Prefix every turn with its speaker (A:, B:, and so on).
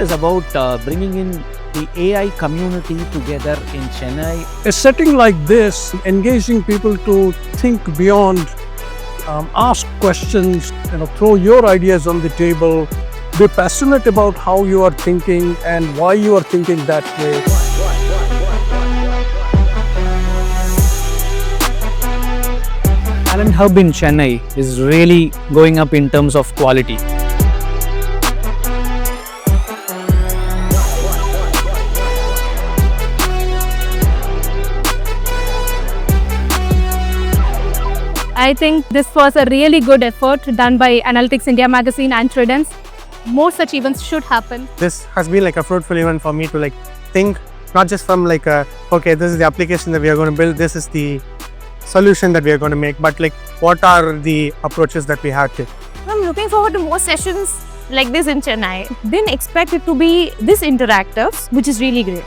A: is about bringing in the AI community together in Chennai.
B: A setting like this, engaging people to think beyond, ask questions, throw your ideas on the table, be passionate about how you are thinking and why you are thinking that way.
C: Talent hub in Chennai is really going up in terms of quality.
D: I think this was a really good effort done by Analytics India magazine and Tredence. More such events should happen.
E: This has been like a fruitful event for me to think not just from okay, this is the application that we are going to build, this is the solution that we are going to make, but what are the approaches that we have to.
F: I'm looking forward to more sessions like this in Chennai. Didn't expect it to be this interactive, which is really great.